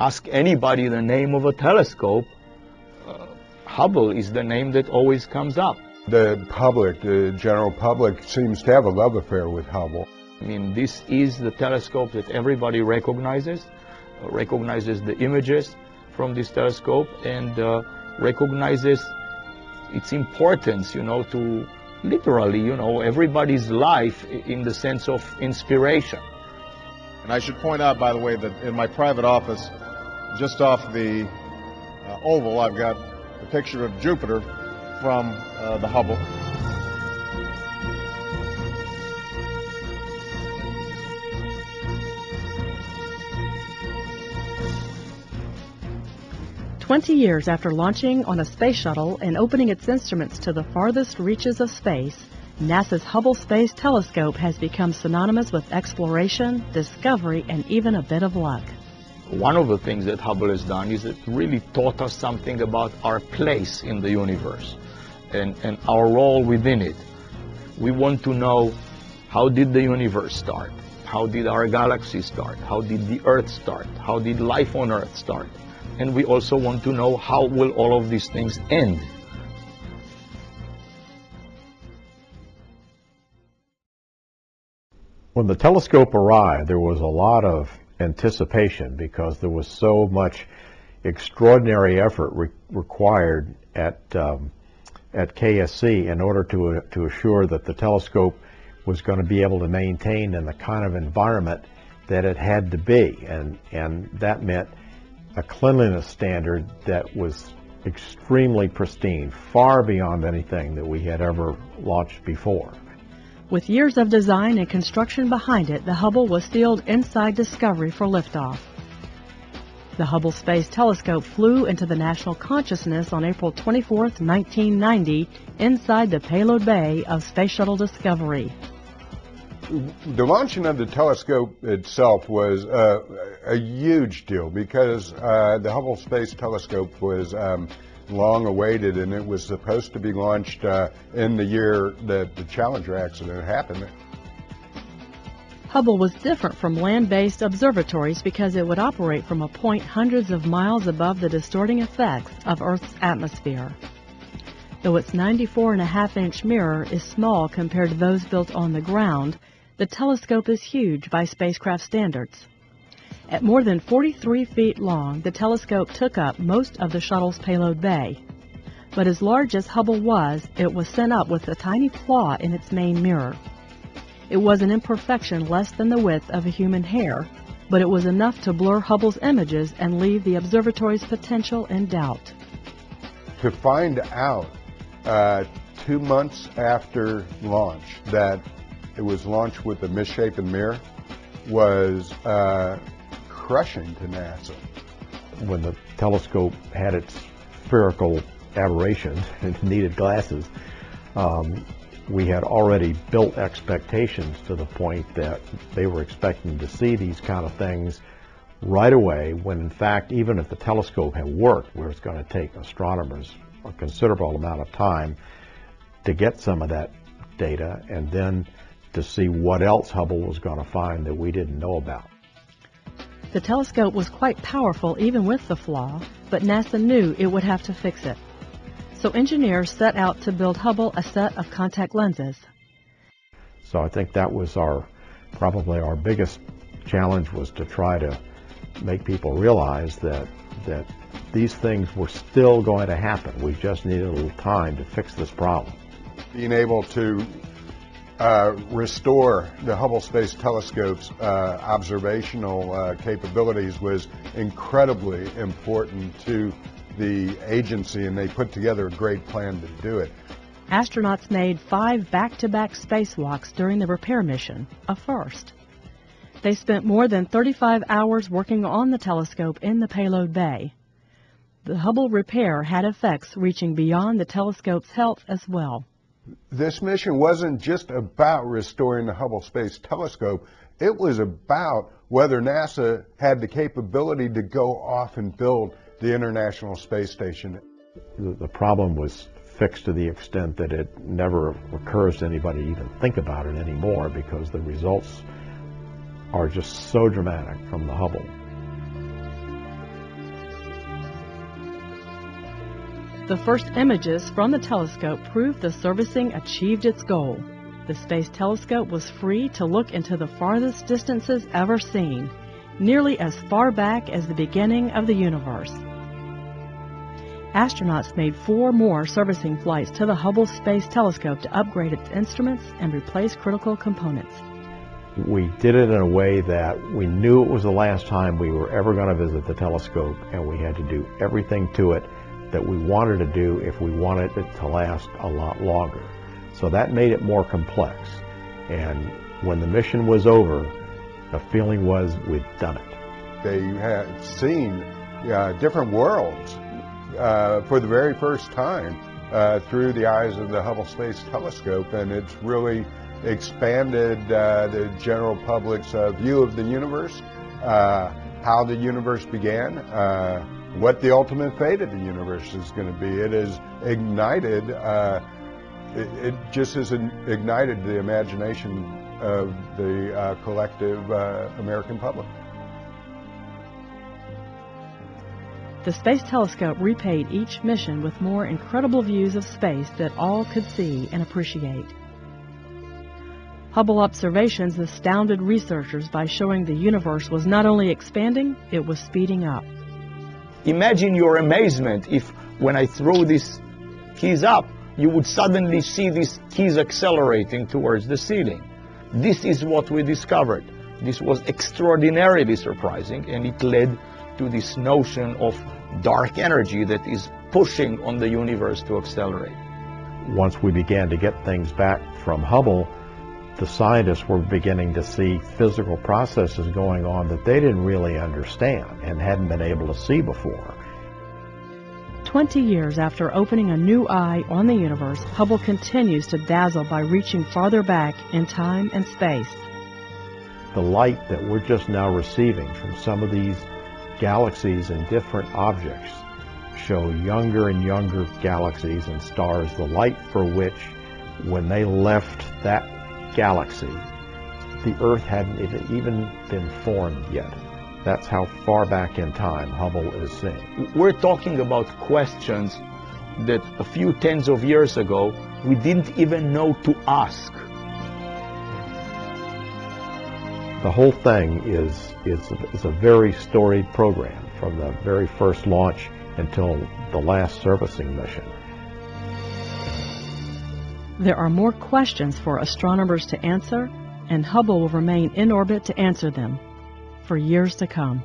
ask anybody the name of a telescope, Hubble is the name that always comes up. The public, the general public, seems to have a love affair with Hubble. I mean, this is the telescope that everybody recognizes the images from this telescope, and recognizes its importance, you know, to literally, you know, everybody's life in the sense of inspiration. And I should point out, by the way, that in my private office, just off the oval, I've got a picture of Jupiter from the Hubble. "20 years after launching on a space shuttle and opening its instruments to the farthest reaches of space, NASA's Hubble Space Telescope has become synonymous with exploration, discovery, and even a bit of luck. One of the things that Hubble has done is it really taught us something about our place in the universe and our role within it. We want to know, how did the universe start? How did our galaxy start? How did the Earth start? How did life on Earth start? And we also want to know, how will all of these things end? When the telescope arrived, there was a lot of anticipation because there was so much extraordinary effort required at KSC in order to assure that the telescope was going to be able to maintain in the kind of environment that it had to be, and that meant a cleanliness standard that was extremely pristine, far beyond anything that we had ever launched before. With years of design and construction behind it, the Hubble was sealed inside Discovery for liftoff. The Hubble Space Telescope flew into the national consciousness on April 24, 1990, inside the payload bay of Space Shuttle Discovery. The launching of the telescope itself was a huge deal because the Hubble Space Telescope was long awaited, and it was supposed to be launched in the year that the Challenger accident happened. Hubble was different from land-based observatories because it would operate from a point hundreds of miles above the distorting effects of Earth's atmosphere. Though its 94.5-inch mirror is small compared to those built on the ground, the telescope is huge by spacecraft standards. At more than 43 feet long, the telescope took up most of the shuttle's payload bay. But as large as Hubble was, it was sent up with a tiny flaw in its main mirror. It was an imperfection less than the width of a human hair, but it was enough to blur Hubble's images and leave the observatory's potential in doubt. To find out 2 months after launch that it was launched with a misshapen mirror was crushing to NASA. When the telescope had its spherical aberrations and needed glasses, we had already built expectations to the point that they were expecting to see these kind of things right away, when in fact, even if the telescope had worked, where it's going to take astronomers a considerable amount of time to get some of that data and then to see what else Hubble was going to find that we didn't know about. The telescope was quite powerful even with the flaw, but NASA knew it would have to fix it. So engineers set out to build Hubble a set of contact lenses. So I think that was probably our biggest challenge, was to try to make people realize that these things were still going to happen. We just needed a little time to fix this problem. Being able to restore the Hubble Space Telescope's observational capabilities was incredibly important to the agency, and they put together a great plan to do it. Astronauts made 5 back-to-back spacewalks during the repair mission, a first. They spent more than 35 hours working on the telescope in the payload bay. The Hubble repair had effects reaching beyond the telescope's health as well. This mission wasn't just about restoring the Hubble Space Telescope. It was about whether NASA had the capability to go off and build the International Space Station. The problem was fixed to the extent that it never occurs to anybody to even think about it anymore, because the results are just so dramatic from the Hubble. The first images from the telescope proved the servicing achieved its goal. The Space Telescope was free to look into the farthest distances ever seen, nearly as far back as the beginning of the universe. Astronauts made 4 more servicing flights to the Hubble Space Telescope to upgrade its instruments and replace critical components. We did it in a way that we knew it was the last time we were ever going to visit the telescope, and we had to do everything to it that we wanted to do if we wanted it to last a lot longer. So that made it more complex. And when the mission was over, the feeling was we'd done it. They had seen different worlds for the very first time through the eyes of the Hubble Space Telescope, and it's really expanded the general public's view of the universe, how the universe began, what the ultimate fate of the universe is going to be. It has ignited, it just has ignited the imagination of the collective American public. The Space Telescope repaid each mission with more incredible views of space that all could see and appreciate. Hubble observations astounded researchers by showing the universe was not only expanding, it was speeding up. Imagine your amazement if, when I throw these keys up, you would suddenly see these keys accelerating towards the ceiling. This is what we discovered. This was extraordinarily surprising, and it led to this notion of dark energy that is pushing on the universe to accelerate. Once we began to get things back from Hubble, the scientists were beginning to see physical processes going on that they didn't really understand and hadn't been able to see before. 20 years after opening a new eye on the universe, Hubble continues to dazzle by reaching farther back in time and space. The light that we're just now receiving from some of these galaxies and different objects show younger and younger galaxies and stars, the light for which, when they left that galaxy, the Earth hadn't even been formed yet. That's how far back in time Hubble is seeing. We're talking about questions that a few tens of years ago we didn't even know to ask. The whole thing is a very storied program, from the very first launch until the last servicing mission. There are more questions for astronomers to answer, and Hubble will remain in orbit to answer them for years to come.